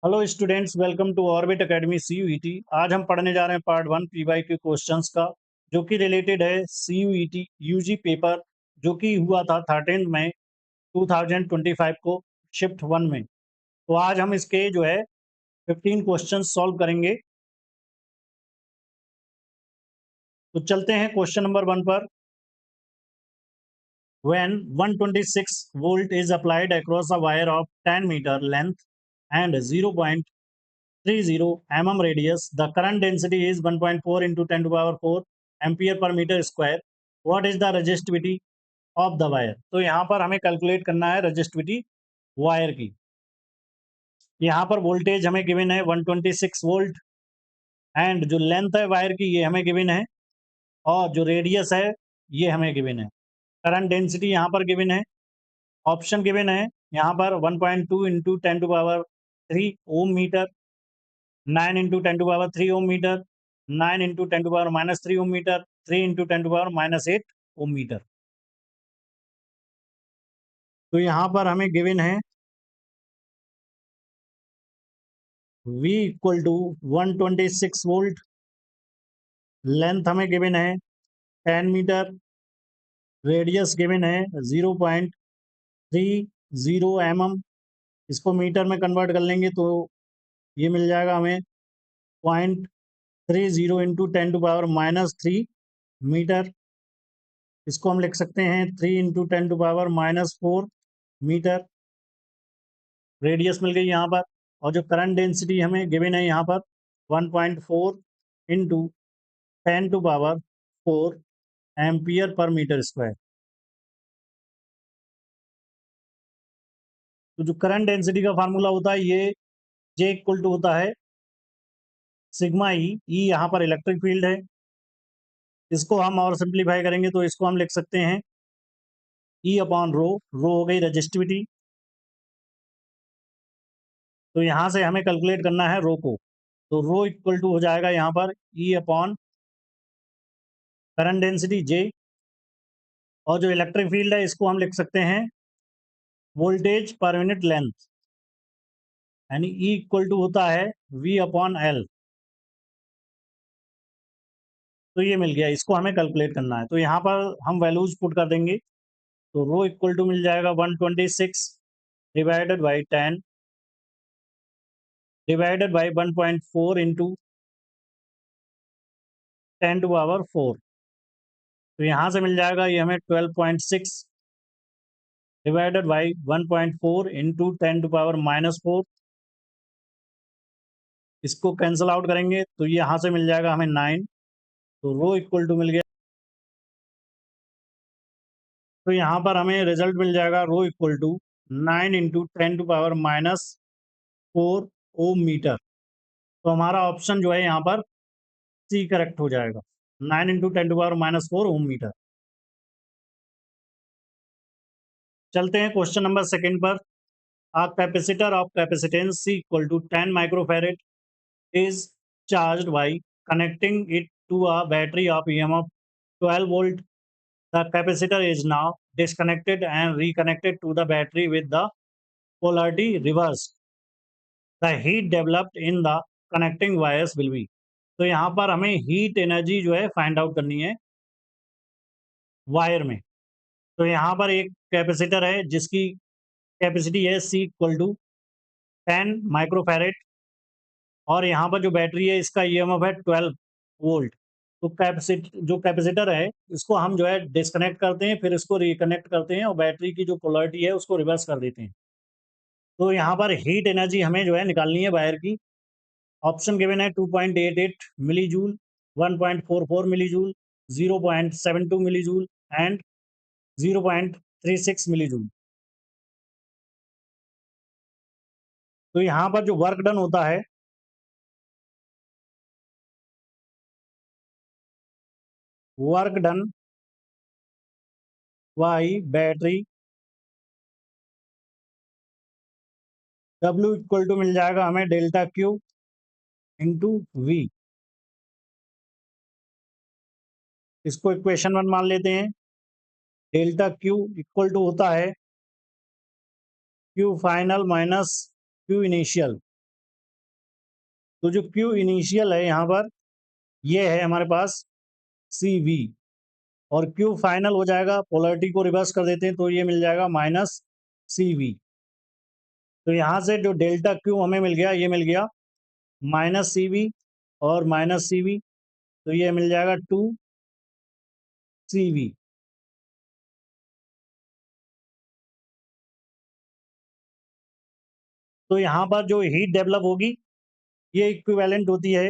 Hello students, welcome to orbit academy CUET. आज हम पढ़ने जा रहे हैं पार्ट 1 पीवाईक्यू क्वेश्चंस का, जो कि रिलेटेड है सीयूईटी यूजी पेपर, जो कि हुआ था 13 मई 2025 को, शिफ्ट 1 में। तो आज हम इसके जो है 15 क्वेश्चंस सॉल्व करेंगे। तो चलते हैं क्वेश्चन नंबर 1 पर। When 126 volt is applied across a wire of 10 meter length and 0.30 mm radius, the current density is 1.4 into 10 to the power 4 ampere per meter square. What is the resistivity of the wire? तो यहाँ पर हमें calculate करना है resistivity wire की। यहाँ पर voltage हमें गिवन है 126 वोल्ट, एंड जो लेंथ है वायर की ये हमें गिवन है, और जो रेडियस है ये हमें गिवन है। करंट डेंसिटी यहाँ पर गिवन है, ऑप्शन गिवन है यहाँ पर 1.2 into 10 to power 3 ohm metre, 9 into 10 to power 3 ohm metre, 9 into 10 to power -3 ohm metre, 3 into 10 to power -8 ohm metre. तो यहाँ पर हमें गिवन है V equal to 126 volt, length हमें गिवन है 10 मीटर, रेडियस गिवन है 0.30 mm। इसको metre में कन्वर्ट कर लेंगे तो ये मिल जाएगा हमें 0.30 इंटू 10 टू पावर -3 मीटर। इसको हम लिख सकते हैं 3 into 10 to power -4 metre. Radius मिल गई यहाँ पर, और जो करंट डेंसिटी हमें गिवन है यहाँ पर 1.4 into 10 to power 4 ampere per metre square. तो जो करंट डेंसिटी का फार्मूला होता है ये जे इक्वल टू होता है सिग्मा ई। ई यहाँ पर इलेक्ट्रिक फील्ड है, इसको हम और सिंप्लीफाई करेंगे तो इसको हम लिख सकते हैं ई अपॉन रो। रो हो गई रजिस्टिविटी। तो यहाँ से हमें कैलकुलेट करना है रो को, तो रो इक्वल टू हो जाएगा यहाँ पर ई अपॉन करंट डेंसिटी जे, और जो इलेक्ट्रिक फील्ड है इसको हम लिख सकते हैं वोल्टेज पर यूनिट लेंथ, यानी ई इक्वल टू होता है वी अपॉन एल। तो ये मिल गया, इसको हमें कैलकुलेट करना है। तो यहाँ पर हम वैल्यूज पुट कर देंगे, तो रो इक्वल टू मिल जाएगा 126 divided by 10 divided by 1.4 into 10 to power 4। तो यहाँ से मिल जाएगा ये हमें 12.6 divided by 1.4 into 10 to power -4। इसको कैंसिल आउट करेंगे तो ये यहाँ से मिल जाएगा हमें 9। तो रो इक्वल टू मिल गया। तो यहाँ पर हमें रिजल्ट मिल जाएगा rho equal to 9 into 10 to power -4 ohm metre. तो हमारा ऑप्शन जो है यहाँ पर सी करेक्ट हो जाएगा, 9 into 10 to power -4 ohm metre. चलते हैं क्वेश्चन नंबर सेकंड पर। A capacitor of capacitance C equal to 10 microfarad is charged by connecting it to a battery of EMF 12 volt. The capacitor is now disconnected and reconnected to the battery with the polarity reversed. The heat developed in the connecting wires will be. तो यहाँ पर हमें heat energy जो है find out करनी है wire में। तो यहाँ पर एक कैपेसिटर है जिसकी कैपेसिटी है C इक्वल टू 10 माइक्रोफैरेड, और यहाँ पर जो बैटरी है इसका ईएमएफ है 12 वोल्ट। तो जो कैपेसिटर है इसको हम जो है डिस्कनेक्ट करते हैं, फिर इसको रिकनेक्ट करते हैं और बैटरी की जो पोलैरिटी है उसको रिवर्स कर देते हैं। तो यहाँ पर हीट एनर्जी हमें जो है निकालनी है वायर की। ऑप्शन गिवन है 2.88 milli joule, 1.44 milli joule, 0.72 milli joule and 0.36 milli joule. तो यहाँ पर जो वर्क डन होता है work done by battery W equal to मिल जाएगा हमें डेल्टा क्यू इंटू वी। इसको इक्वेशन 1 मान लेते हैं। डेल्टा क्यू इक्वल टू होता है Q final minus Q initial. तो जो क्यू इनिशियल है यहाँ पर ये है हमारे पास सी वी, और क्यू फाइनल हो जाएगा, पोलरिटी को रिवर्स कर देते हैं तो ये मिल जाएगा माइनस सी वी। तो यहाँ से जो डेल्टा क्यू हमें मिल गया, ये मिल गया माइनस सी वी और माइनस सी वी, तो ये मिल जाएगा टू सी वी। तो यहाँ पर जो हीट डेवलप होगी ये इक्विवेलेंट होती है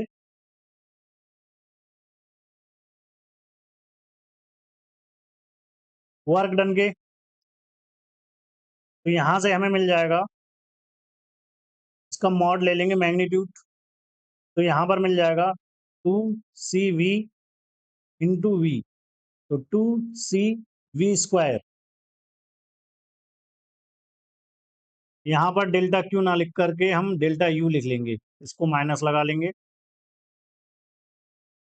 वर्क डन के। तो यहाँ से हमें मिल जाएगा, इसका मॉड ले लेंगे मैग्नीट्यूड, तो यहाँ पर मिल जाएगा two C V into V, तो टू सी वी स्क्वायर। यहाँ पर डेल्टा क्यू ना लिख करके हम डेल्टा यू लिख लेंगे, इसको माइनस लगा लेंगे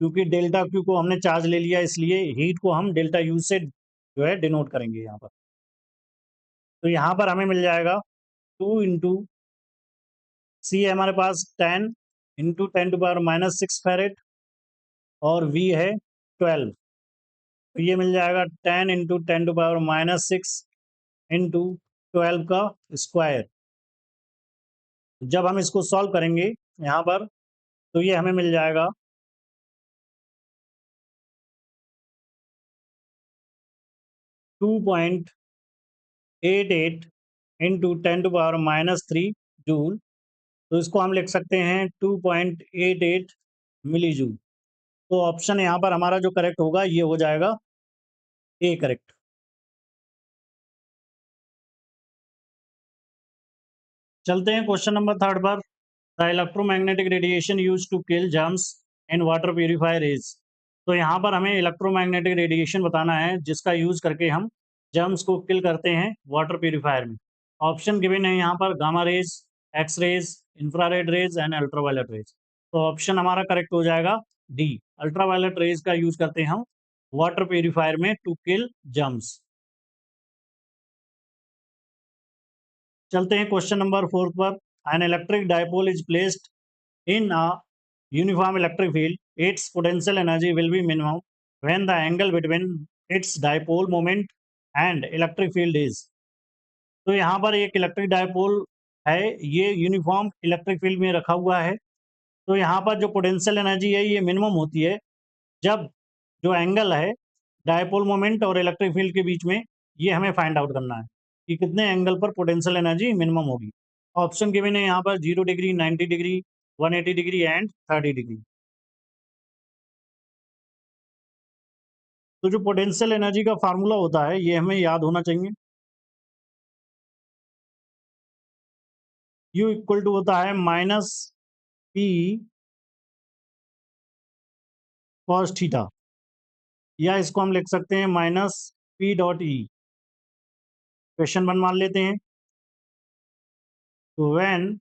क्योंकि डेल्टा क्यू को हमने चार्ज ले लिया, इसलिए हीट को हम डेल्टा यू से जो है डिनोट करेंगे यहाँ पर। तो यहाँ पर हमें मिल जाएगा टू इंटू सी है हमारे पास 10 इंटू 10⁻⁻6 फैरेड और वी है 12, तो ये मिल जाएगा 10 इंटू 10⁻⁻6 इंटू 12 का स्क्वायर। जब हम इसको सॉल्व करेंगे यहाँ पर तो ये हमें मिल जाएगा 2.88 इंटू 10⁻³ जूल, तो इसको हम लिख सकते हैं 2.88 मिली जूल। तो ऑप्शन यहाँ पर हमारा जो करेक्ट होगा ये हो जाएगा ए करेक्ट। चलते हैं क्वेश्चन नंबर 3 पर। The electromagnetic radiation use to kill germs in water purifier is. तो यहाँ पर हमें इलेक्ट्रोमैग्नेटिक रेडिएशन बताना है जिसका यूज करके हम जर्म्स को किल करते हैं वाटर प्यूरिफायर में। ऑप्शन गिवन है यहाँ पर gamma rays, X rays, infrared rays and ultraviolet rays. तो ऑप्शन हमारा करेक्ट हो जाएगा डी, अल्ट्रावायलेट रेज का यूज करते हैं हम वाटर प्यूरिफायर में टू किल जर्म्स। चलते हैं क्वेश्चन नंबर 4 पर। An electric dipole is placed in a uniform electric field, its potential energy will be minimum when the angle between its dipole moment and electric field is। तो यहाँ पर एक electric dipole है, ये uniform electric field में रखा हुआ है। तो यहाँ पर जो पोटेंशियल एनर्जी है ये मिनिमम होती है जब जो एंगल है डायपोल मोमेंट और इलेक्ट्रिक फील्ड के बीच में, ये हमें फाइंड आउट करना है कि कितने एंगल पर पोटेंशियल एनर्जी मिनिमम होगी। ऑप्शन गिवन है यहाँ पर 0 degree, 90 degree, 180 degree and 30 degree. तो जो पोटेंशियल एनर्जी का फार्मूला होता है ये हमें याद होना चाहिए। यू इक्वल टू होता है माइनस पी कॉस थीटा, या इसको हम लिख सकते हैं minus P dot E. Question one मान लेते हैं। तो व्हेन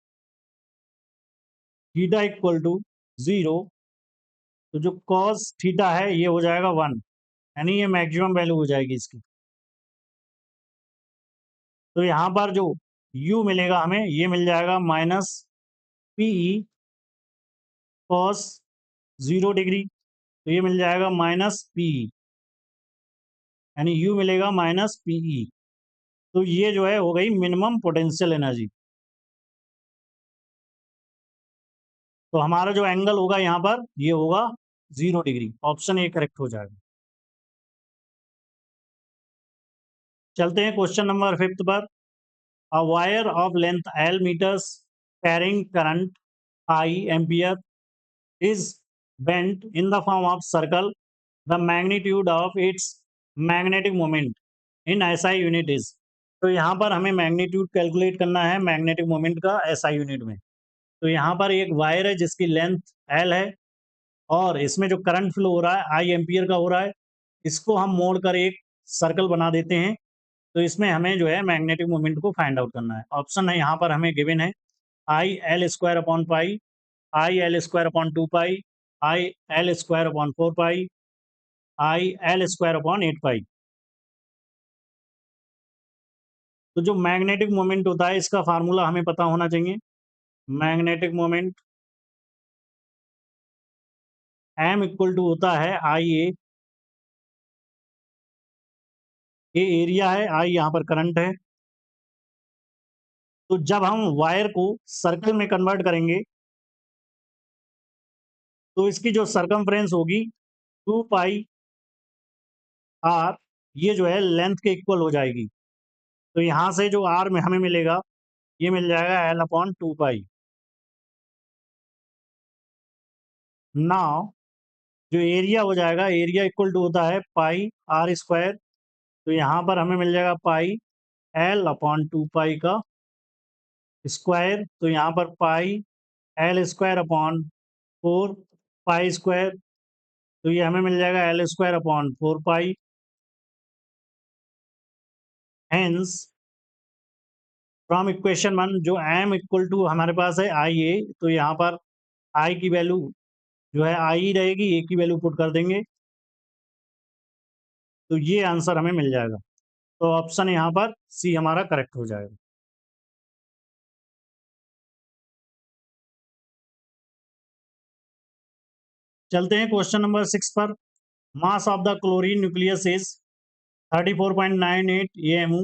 थीटा इक्वल टू 0, तो जो कॉस थीटा है ये हो जाएगा 1, यानी ये मैक्सिमम वैल्यू हो जाएगी इसकी। तो यहाँ पर जो u मिलेगा हमें ये मिल जाएगा माइनस पी कॉस 0 डिग्री, तो ये मिल जाएगा माइनस पी, यानी u मिलेगा माइनस पी। तो ये जो है हो गई मिनिमम पोटेंशियल एनर्जी। तो हमारा जो एंगल होगा यहाँ पर ये होगा 0 डिग्री, ऑप्शन ए करेक्ट हो जाएगा। चलते हैं क्वेश्चन नंबर 5 पर। A wire of length L metres carrying current I ampere is bent in the form of circle. The magnitude of its magnetic moment in SI unit is। तो यहाँ पर हमें magnitude calculate करना है magnetic moment का SI unit में। तो यहाँ पर एक वायर है जिसकी लेंथ L है और इसमें जो करंट फ्लो हो रहा है I एम्पियर का हो रहा है, इसको हम मोड़ कर एक सर्कल बना देते हैं। तो इसमें हमें जो है मैग्नेटिक मोमेंट को फाइंड आउट करना है। ऑप्शन है यहाँ पर हमें गिवन है I L square upon pi, I L square upon 2 pi, I L square upon 4 pi, I L square upon 8 पाई। तो जो मैग्नेटिक मोमेंट होता है इसका फार्मूला हमें पता होना चाहिए। Magnetic moment M equal to होता है आई ए, ये एरिया है, आई यहाँ पर करंट है। तो जब हम वायर को सर्कल में कन्वर्ट करेंगे तो इसकी जो सरकमफ्रेंस होगी 2 पाई आर, ये जो है लेंथ के इक्वल हो जाएगी। तो यहाँ से जो आर में हमें मिलेगा ये मिल जाएगा एल अपॉन 2 पाई। नाउ जो एरिया हो जाएगा, एरिया इक्वल टू होता है पाई आर स्क्वायर। तो यहाँ पर हमें मिल जाएगा पाई एल अपॉन 2 पाई का स्क्वायर। तो यहाँ पर pi L square upon 4 pi square, तो ये हमें मिल जाएगा L square upon 4 pi. Hence from equation 1 जो एम इक्वल टू हमारे पास है आई ए, तो यहाँ पर आई की वैल्यू जो है आई रहेगी, ए की वैल्यू पुट कर देंगे तो ये आंसर हमें मिल जाएगा। तो ऑप्शन यहाँ पर सी हमारा करेक्ट हो जाएगा। चलते हैं क्वेश्चन नंबर 6 पर। Mass of the chlorine nucleus is 34.98 AMU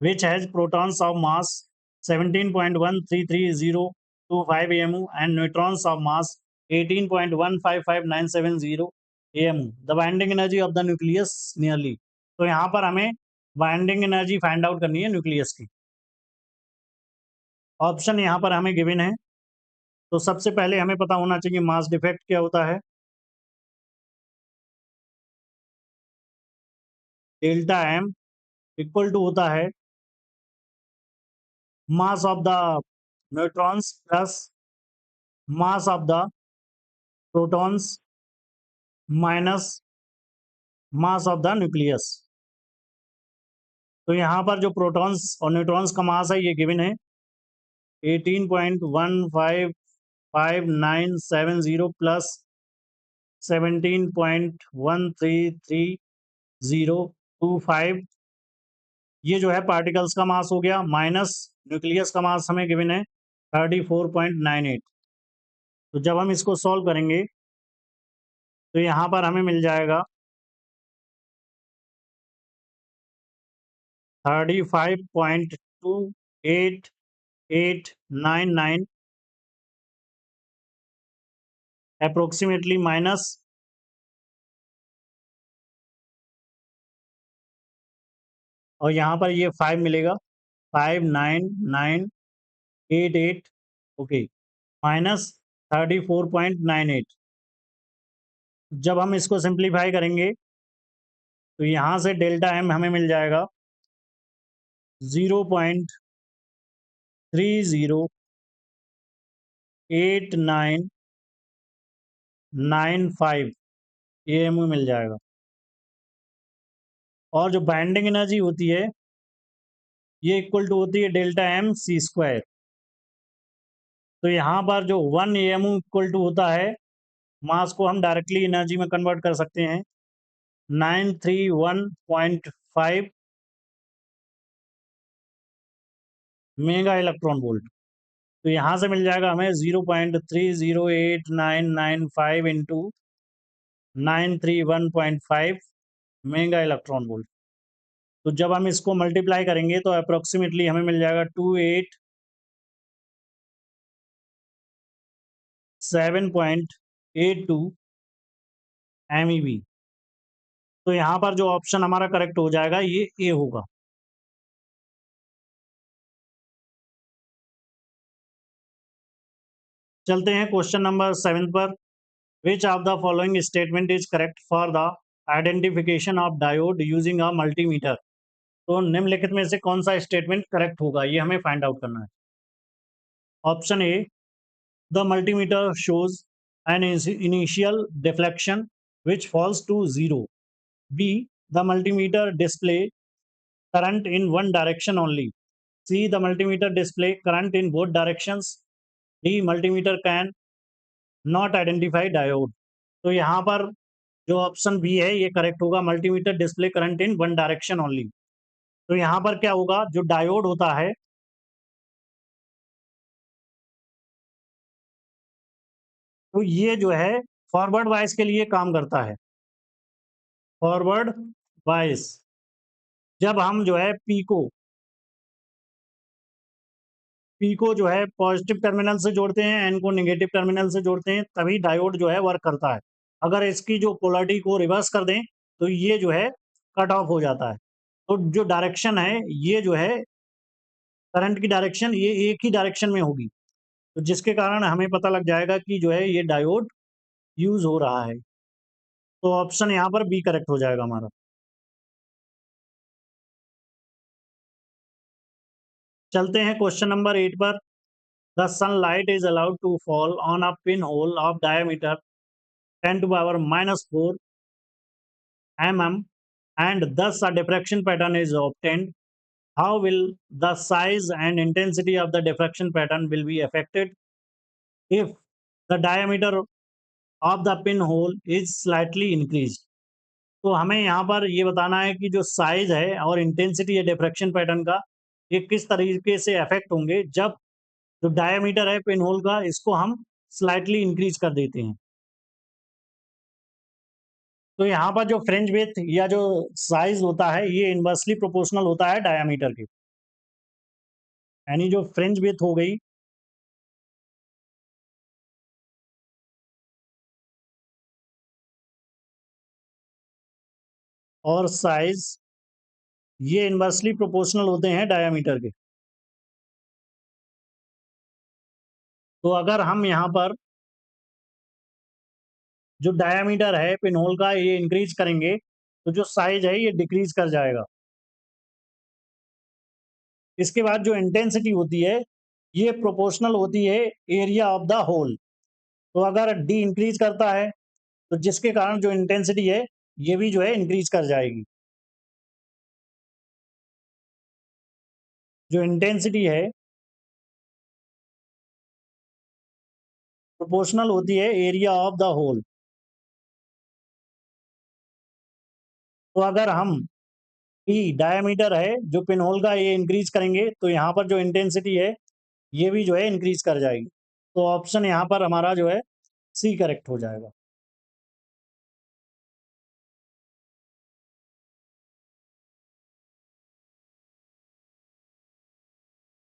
which has protons of mass 17.13325 AMU and neutrons of mass 18.155970 AMU. The binding energy of the nucleus nearly. तो यहाँ पर हमें बाइंडिंग एनर्जी फाइंड आउट करनी है nucleus की। Option यहाँ पर हमें गिवन है। तो सबसे पहले हमें पता होना चाहिए मास डिफेक्ट क्या होता है। डेल्टा एम इक्वल टू होता है mass of the neutrons plus mass of the protons minus mass of the nucleus. तो यहाँ पर जो प्रोटॉन्स और न्यूट्रॉन्स का मास है ये गिवन है 18.15590 प्लस 17.13325, ये जो है पार्टिकल्स का मास हो गया, माइनस न्यूक्लियस का मास हमें गिवन है 34.98। तो जब हम इसको सॉल्व करेंगे तो यहाँ पर हमें मिल जाएगा 35.2889 अप्रोक्सीमेटली माइनस और यहाँ पर ये 5 मिलेगा 59988, ओके, माइनस 34.98। जब हम इसको सिंप्लीफाई करेंगे तो यहाँ से डेल्टा एम हमें मिल जाएगा 0.308995 AMU मिल जाएगा। और जो बाइंडिंग एनर्जी होती है ये इक्वल टू होती है डेल्टा एम सी स्क्वायर। तो यहाँ पर जो 1 AMU इक्वल टू होता है, मास को हम डायरेक्टली एनर्जी में कन्वर्ट कर सकते हैं 931.5 मेगा इलेक्ट्रॉन वोल्ट। तो यहाँ से मिल जाएगा हमें 0.308995 इंटू 931.5 मेगा इलेक्ट्रॉन वोल्ट। तो जब हम इसको मल्टीप्लाई करेंगे तो अप्रोक्सीमेटली हमें मिल जाएगा 28.7.82 MEV। तो यहाँ पर जो ऑप्शन हमारा करेक्ट हो जाएगा ये ए होगा। चलते हैं क्वेश्चन नंबर 7 पर। Which of the following statement is correct for the identification of diode using a multimeter. तो निम्नलिखित में से कौन सा स्टेटमेंट करेक्ट होगा ये हमें फाइंड आउट करना है। Option A, the multimeter shows an initial deflection which falls to 0. B, the multimeter display current in one direction only. C, the multimeter display current in both directions. D, multimeter can not identify diode. तो यहाँ पर जो option B है ये correct होगा, multimeter display current in one direction only. तो यहाँ पर क्या होगा, जो डायोड होता है तो ये जो है फॉरवर्ड वाइस के लिए काम करता है। फॉरवर्ड वाइस जब हम जो है पी को जो है पॉजिटिव टर्मिनल से जोड़ते हैं, एन को नेगेटिव टर्मिनल से जोड़ते हैं, तभी डायोड जो है वर्क करता है। अगर इसकी जो पोलैरिटी को रिवर्स कर दें तो ये जो है कट ऑफ हो जाता है। तो जो डायरेक्शन है ये जो है करंट की डायरेक्शन ये एक ही डायरेक्शन में होगी, तो जिसके कारण हमें पता लग जाएगा कि जो है ये डायोड यूज हो रहा है। तो ऑप्शन यहाँ पर बी करेक्ट हो जाएगा हमारा। चलते हैं क्वेश्चन नंबर 8 पर। The sunlight is allowed to fall on a pin hole of diameter 10⁻⁴ mm and thus a diffraction pattern is obtained. How will the size and intensity of the diffraction pattern will be affected if the diameter of the pinhole is slightly increased? तो हमें यहाँ पर ये बताना है कि जो size है और इंटेंसिटी है डिफ्रैक्शन पैटर्न का, ये किस तरीके से अफेक्ट होंगे जब जो डायमीटर है पिनहोल का इसको हम स्लाइटली इंक्रीज कर देते हैं। तो यहाँ पर जो फ्रिंज विड्थ या जो साइज होता है ये इनवर्सली प्रोपोर्शनल होता है डायमीटर के, यानी जो फ्रिंज विड्थ हो गई और साइज ये इनवर्सली प्रोपोर्शनल होते हैं डायमीटर के। तो अगर हम यहाँ पर जो डायमीटर है पिनहोल का ये इंक्रीज करेंगे तो जो साइज है ये डिक्रीज कर जाएगा। इसके बाद जो इंटेंसिटी होती है ये प्रोपोर्शनल होती है एरिया ऑफ द होल। तो अगर डी इंक्रीज करता है तो जिसके कारण जो इंटेंसिटी है ये भी जो है इंक्रीज कर जाएगी। जो इंटेंसिटी है प्रोपोर्शनल होती है एरिया ऑफ द होल। तो अगर हम ई डायमीटर है जो पिनहोल का ये इंक्रीज करेंगे तो यहाँ पर जो इंटेंसिटी है ये भी जो है इंक्रीज कर जाएगी। तो ऑप्शन यहाँ पर हमारा जो है सी करेक्ट हो जाएगा।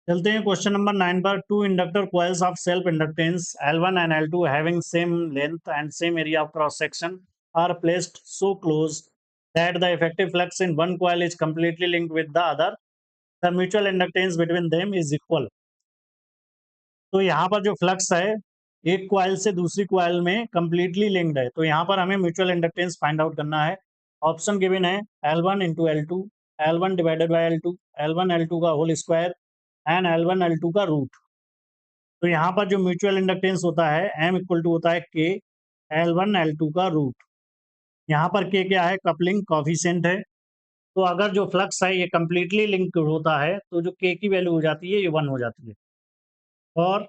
चलते हैं क्वेश्चन नंबर 9 पर। Two inductor coils of self inductance L1 and L2 having same length and same area of cross section are placed so close that the effective flux in one coil is completely linked with the other. The mutual inductance between them is equal. तो यहाँ पर जो flux है एक coil से दूसरी coil में completely linked है, तो यहाँ पर हमें म्यूचुअल इंडक्टेंस फाइंड आउट करना है। ऑप्शन गिवन है L1 into L2, L1 divided by L2, L1 L2 का whole square and L1 L2 का रूट। तो यहाँ पर जो म्यूचुअल इंडक्टेंस होता है M इक्वल टू होता है K L1 L2 का रूट। यहाँ पर K क्या है? कपलिंग कॉफिशिएंट है। तो अगर जो फ्लक्स है ये कंप्लीटली लिंक होता है तो जो K की वैल्यू हो जाती है ये 1 हो जाती है। और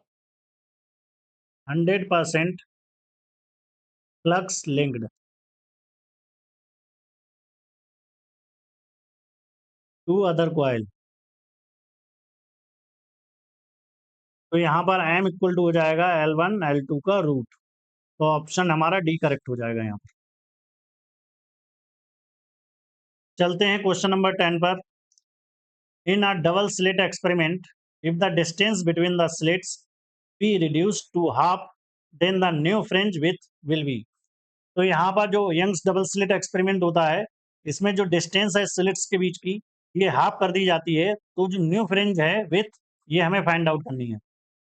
100% flux linked to other coil, तो यहाँ पर M इक्वल टू हो जाएगा L1 L2 का रूट। तो ऑप्शन हमारा डी करेक्ट हो जाएगा यहाँ पर। चलते हैं क्वेश्चन नंबर 10 पर। In a double slit experiment if the distance between the slits be reduced to half then the new fringe width will be. तो यहाँ पर जो यंग्स डबल स्लिट एक्सपेरिमेंट होता है इसमें जो डिस्टेंस है स्लिट्स के बीच की ये हाफ कर दी जाती है, तो जो न्यू फ्रिंज है विथ ये हमें फाइंड आउट करनी है।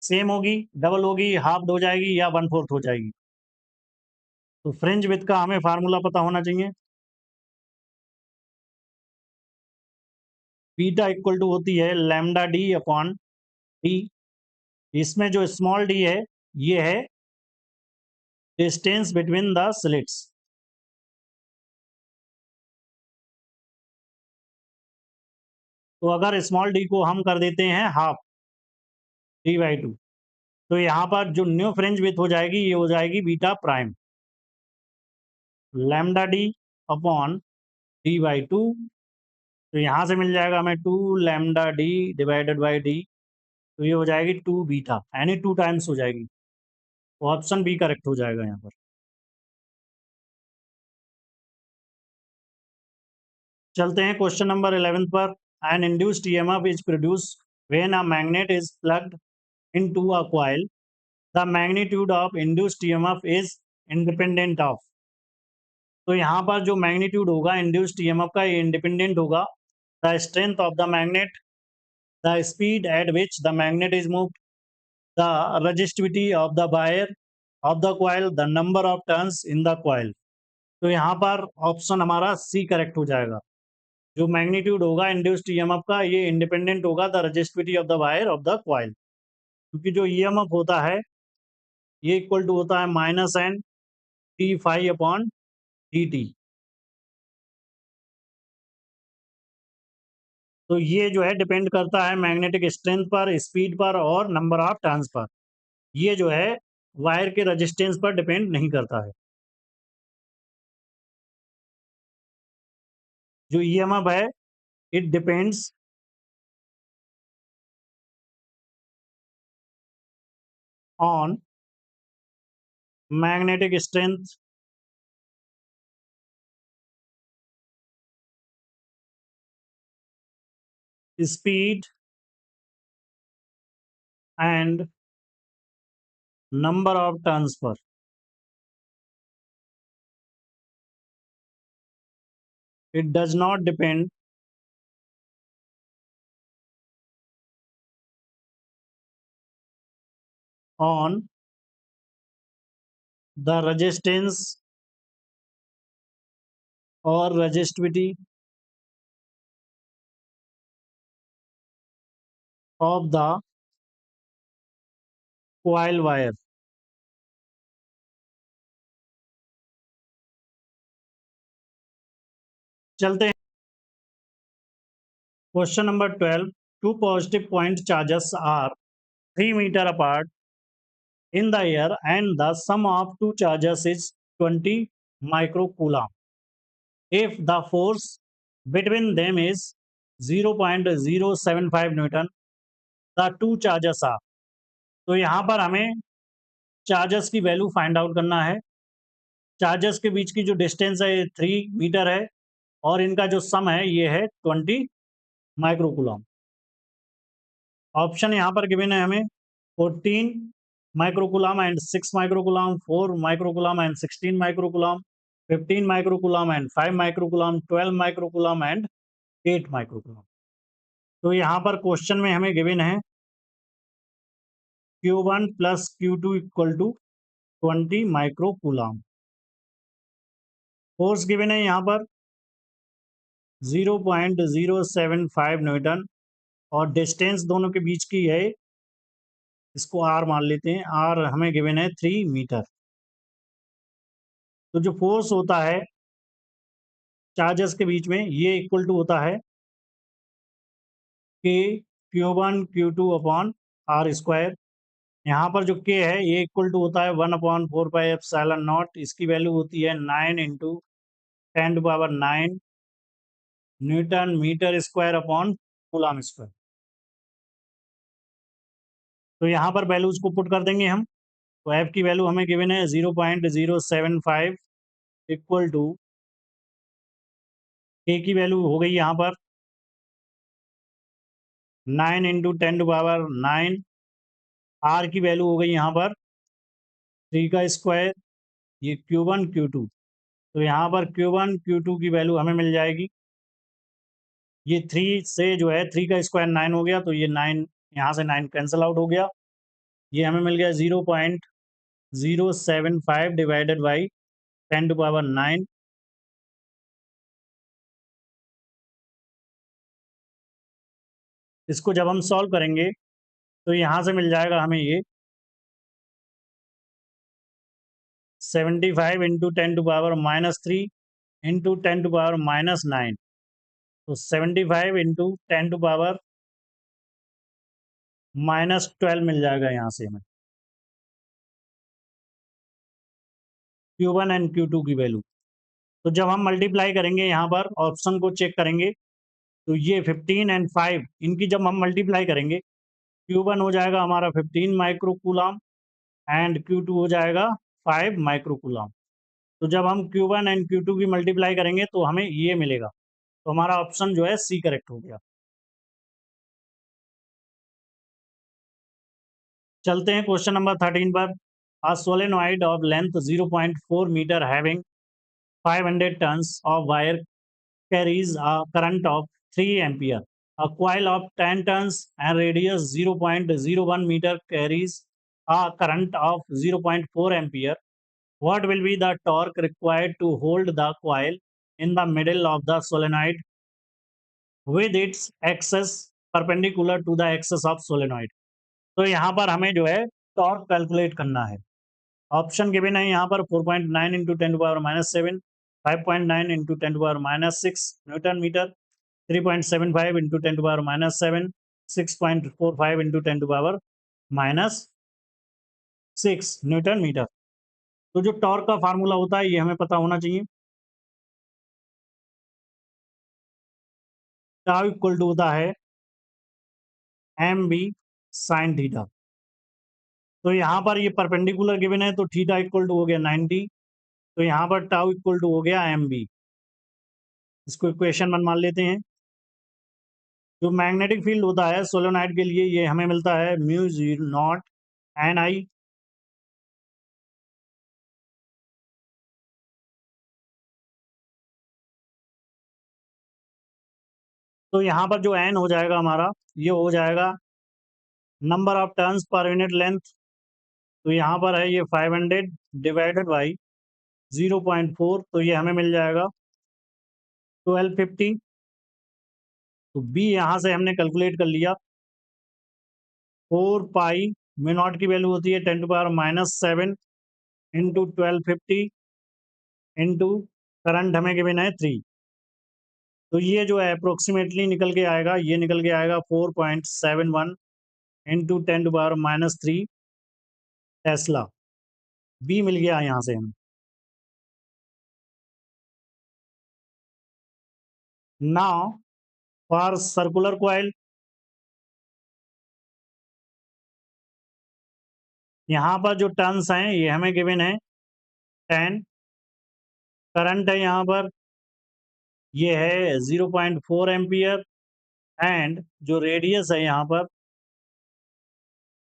सेम होगी, डबल होगी, हाफ हो जाएगी या 1/4 हो जाएगी। तो फ्रिंज विथ का हमें फार्मूला पता होना चाहिए। बीटा इक्वल टू होती है लैम्डा डी अपॉन डी। इसमें जो स्मॉल डी है ये है डिस्टेंस बिटवीन द स्लिट्स। तो अगर स्मॉल डी को हम कर देते हैं हाफ D/2, तो यहाँ पर जो न्यू फ्रिंज विथ हो जाएगी ये हो जाएगी beta prime lambda D upon D/2। तो यहाँ से मिल जाएगा हमें 2 lambda D divided by D, तो ये हो जाएगी 2 बीटा, यानी 2 टाइम्स हो जाएगी। तो ऑप्शन बी करेक्ट हो जाएगा यहाँ पर। चलते हैं क्वेश्चन नंबर 11 पर। An induced EMF is produce when a magnet is plugged into a coil. The magnitude of induced EMF is independent of. तो यहाँ पर जो मैग्नीट्यूड होगा इंड्यूस्ड ईएमएफ का, ये इंडिपेंडेंट होगा the strength of the magnet, the speed at which the magnet is moved, the resistivity of the wire of the coil, the number of turns in the coil. तो यहाँ पर option हमारा C correct हो जाएगा। जो magnitude होगा induced EMF का, ये इंडिपेंडेंट होगा the resistivity of the wire of the coil, क्योंकि जो ईएमएफ होता है ये इक्वल टू होता है minus N T phi upon D T. तो ये जो है डिपेंड करता है मैग्नेटिक स्ट्रेंथ पर, स्पीड पर और नंबर ऑफ टर्न्स पर। ये जो है वायर के रेजिस्टेंस पर डिपेंड नहीं करता है। जो ईएमएफ है it depends on magnetic strength, speed and number of turns पर। It does not depend on the resistance और resistivity of the coil wire। चलते हैं question number 12। Two positive point charges are 3 metre apart in the air and the sum of two charges is 20 microcoulomb. If the force between them is 0.075 Newton, the two charges are। तो यहाँ पर हमें charges की value find out करना है। Charges के बीच की जो डिस्टेंस है 3 मीटर है और इनका जो सम है ये है 20 माइक्रोकूलम। ऑप्शन यहाँ पर गिवन है हमें 14 microcoulomb and 6 microcoulomb, 4 microcoulomb and 16 microcoulomb, 15 microcoulomb and 5 microcoulomb, 12 microcoulomb and 8 microcoulomb। तो यहाँ पर क्वेश्चन में हमें गिवन है Q1 plus Q2 equal to 20 microcoulomb. Force given है यहाँ पर 0.075 न्यूटन और डिस्टेंस दोनों के बीच की है, इसको आर मान लेते हैं। आर हमें गिवन है 3 मीटर। तो जो फोर्स होता है चार्जेस के बीच में ये इक्वल टू होता है के Q1 Q2 upon are square. यहाँ पर जो के है ये इक्वल टू होता है 1/4πε0। इसकी वैल्यू होती है 9 into 10⁹ newton metre square upon coulomb square. तो यहाँ पर वैल्यूज को पुट कर देंगे हम। तो एफ की वैल्यू हमें गिवन है 0.075 इक्वल टू के की वैल्यू हो गई यहाँ पर 9 इंटू 10⁹। आर की वैल्यू हो गई यहाँ पर 3 का स्क्वायर, ये Q1 Q2। तो यहाँ पर Q1 Q2 की वैल्यू हमें मिल जाएगी, ये 3 से जो है 3 का स्क्वायर 9 हो गया, तो ये 9 यहाँ से 9 कैंसिल आउट हो गया। ये हमें मिल गया 0.075 डिवाइडेड बाई 10⁹। इसको जब हम सॉल्व करेंगे तो यहाँ से मिल जाएगा हमें ये 75 इंटू 10⁻³ इंटू 10⁻⁹। तो 75 इंटू 10⁻⁻12 मिल जाएगा यहाँ से हमें Q1 एंड Q2 की वैल्यू। तो जब हम मल्टीप्लाई करेंगे यहाँ पर ऑप्शन को चेक करेंगे तो ये 15 एंड 5 इनकी जब हम मल्टीप्लाई करेंगे Q1 हो जाएगा हमारा 15 माइक्रोकूलम एंड Q2 हो जाएगा 5 माइक्रोकूलम। तो जब हम Q1 एंड Q2 की मल्टीप्लाई करेंगे तो हमें ये मिलेगा। तो हमारा ऑप्शन जो है सी करेक्ट हो गया। चलते हैं क्वेश्चन नंबर 13 पर। A solenoid of length 0.4 meter having 500 tons of wire carries a current of 3 ampere. A coil of 10 tons and radius 0.01 meter carries a current of 0.4 ampere. What will be the torque required to hold the coil in the middle of the solenoid with its axis perpendicular to the axis of solenoid? तो यहाँ पर हमें जो है torque calculate करना है। Option given है यहाँ पर 4.9 into 10⁻⁻7, 5.9 into 10⁻⁻6 newton metre, 3.75 into 10⁻⁻7, 6.45 into 10⁻⁻6 newton metre. तो जो टॉर्क का फार्मूला होता है ये हमें पता होना चाहिए। टाउ इक्वल टू होता है एम बी साइन थीटा। तो यहाँ पर ये परपेंडिकुलर गिवन है तो थीटा इक्वल टू हो गया 90। तो यहाँ पर टाउ इक्वल टू हो गया एम बी। इसको इक्वेशन 1 मान लेते हैं। जो मैग्नेटिक फील्ड होता है सोलेनोइड के लिए ये हमें मिलता है म्यू जीरो नॉट एन आई। तो यहाँ पर जो एन हो जाएगा हमारा ये हो जाएगा number of turns per unit length. तो यहाँ पर है ये 500 डिवाइडेड बाई 0.4 तो ये हमें मिल जाएगा 1250। तो बी यहाँ से हमने कैलकुलेट कर लिया 4 पाई म्यू नॉट की वैल्यू होती है 10⁻⁻7 इंटू 1250 इंटू करंट हमें गिवन है 3। तो ये जो है अप्रोक्सीमेटली निकल के आएगा, ये निकल के आएगा 4.71 इंटू 10⁻⁻3 टेस्ला। बी मिल गया यहाँ से हमें। नाउ फॉर सर्कुलर कॉइल, यहाँ पर जो टर्न्स हैं ये हमें गिवन है 10। करंट है यहाँ पर ये है 0.4 एम्पियर एंड जो रेडियस है यहाँ पर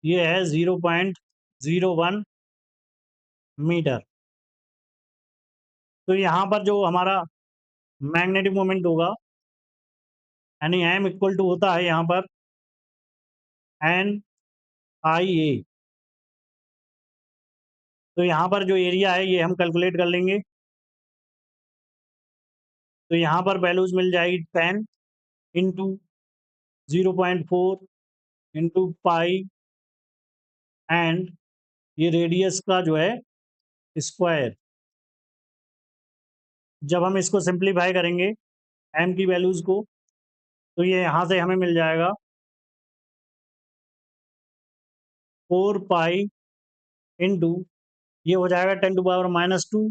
ये है 0.01 मीटर। तो यहाँ पर जो हमारा मैग्नेटिक मोमेंट होगा यानी एम इक्वल टू होता है यहाँ पर एन आई ए। तो यहाँ पर जो एरिया है ये हम कैलकुलेट कर लेंगे। तो यहाँ पर वैल्यूज मिल जाएगी 10 इंटू 0.4 इंटू पाई एंड ये रेडियस का जो है स्क्वायर। जब हम इसको सिंप्लीफाई करेंगे एम की वैल्यूज को तो ये यहाँ से हमें मिल जाएगा 4 पाई इंटू ये हो जाएगा 10⁻⁻2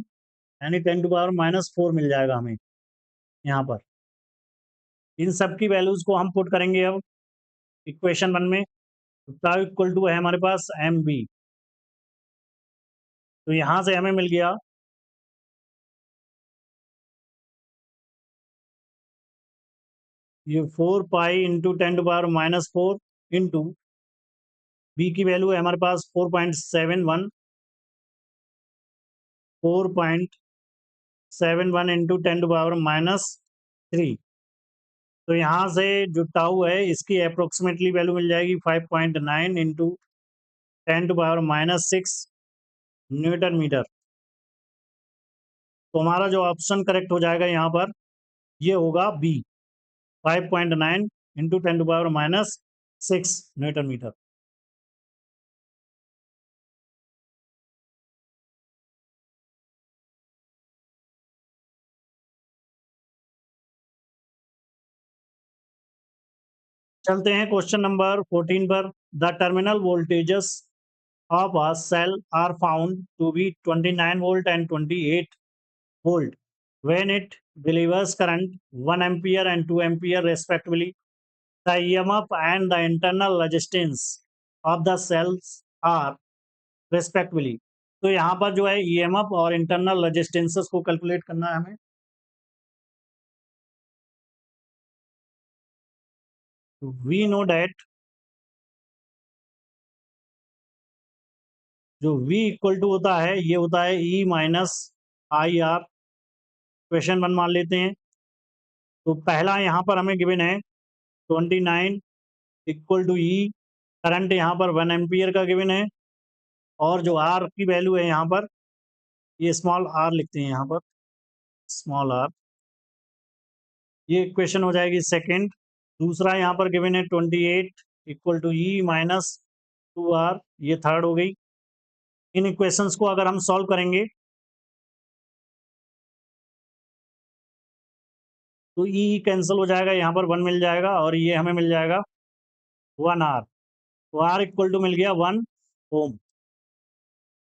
यानी 10⁻⁻4 मिल जाएगा हमें यहाँ पर। इन सब की वैल्यूज को हम पुट करेंगे अब इक्वेशन 1 में। तो टाउ इक्वल टू है हमारे पास एम बी। तो यहाँ से हमें मिल गया ये 4 पाई इंटू 10⁻⁻4 इंटू बी की वैल्यू है हमारे पास 4.71 4.71 इंटू 10⁻⁻3। तो यहाँ से जो टाउ है इसकी अप्रोक्सीमेटली वैल्यू मिल जाएगी 5.9 इंटू 10⁻⁻6 न्यूटन मीटर। तो हमारा जो ऑप्शन करेक्ट हो जाएगा यहाँ पर ये होगा बी 5.9 इंटू 10⁻⁻6 न्यूटन मीटर। चलते हैं क्वेश्चन नंबर 14 पर। The terminal voltages of a cell are found to be 29 volt and 28 volt when it delivers current 1 ampere and 2 ampere respectively. The EMF and the internal resistance of the cells are respectively. तो यहाँ पर जो है EMF और internal resistances को calculate करना है हमें। वी नो डैट जो v इक्वल टू होता है ये होता है e minus I R. Question 1 मान लेते हैं। तो पहला यहाँ पर हमें गिवन है 29 इक्वल टू ई। करंट यहाँ पर 1 एम्पियर का गिवन है, और जो आर की वैल्यू है यहाँ पर, ये स्मॉल आर लिखते हैं यहाँ पर, स्मॉल आर। ये क्वेश्चन हो जाएगी सेकंड। दूसरा यहाँ पर गिवन है 28 equal to E minus 2 R, ये थर्ड हो गई। इन इक्वेशंस को अगर हम सॉल्व करेंगे तो ई कैंसिल हो जाएगा, यहाँ पर 1 मिल जाएगा, और ये हमें मिल जाएगा 1 आर। तो आर इक्वल टू मिल गया 1 ohm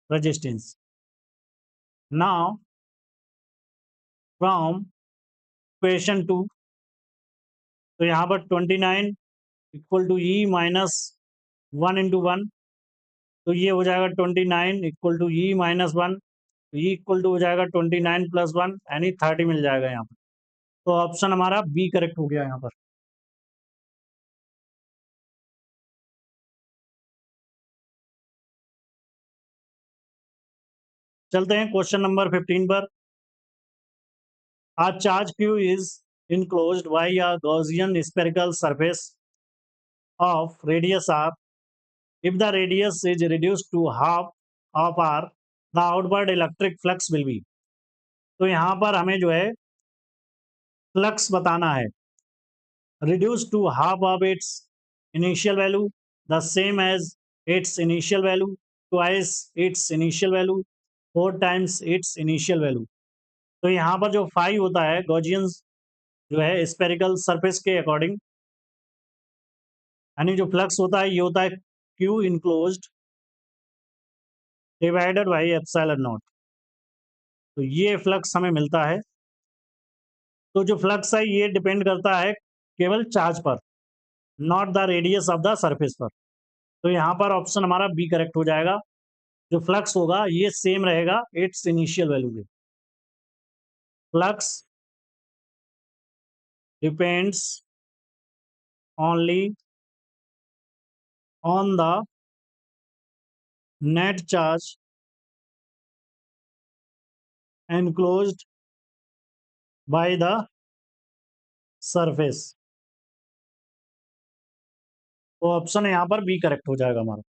resistance. Now from question 2, तो यहाँ पर 29 equal to E minus 1 into 1, तो ये हो जाएगा 29 equal to E minus 1। E equal to हो जाएगा 29 प्लस 1, यानी 30 मिल जाएगा यहाँ पर। तो ऑप्शन हमारा बी करेक्ट हो गया यहाँ पर। चलते हैं क्वेश्चन नंबर 15 पर। A charge q is enclosed by a Gaussian spherical surface of radius r. If the radius is reduced to half of r, the outward electric flux will be। तो यहाँ पर हमें जो है फ्लक्स बताना है। reduced to half of its initial value, the same as its initial value, twice its initial value, 4 times its initial value। तो यहाँ पर जो फाई होता है गॉसियन जो है स्पेरिकल सरफेस के अकॉर्डिंग, यानी जो फ्लक्स होता है ये होता है Q enclosed divided by epsilon not. तो ये फ्लक्स हमें मिलता है। तो जो फ्लक्स है ये डिपेंड करता है केवल चार्ज पर, not the radius of the surface पर। तो यहाँ पर ऑप्शन हमारा बी करेक्ट हो जाएगा। जो फ्लक्स होगा ये सेम रहेगा इट्स इनिशियल वैल्यू के। Flux depends only on the net charge enclosed by the surface। तो ऑप्शन यहाँ पर बी करेक्ट हो जाएगा हमारा।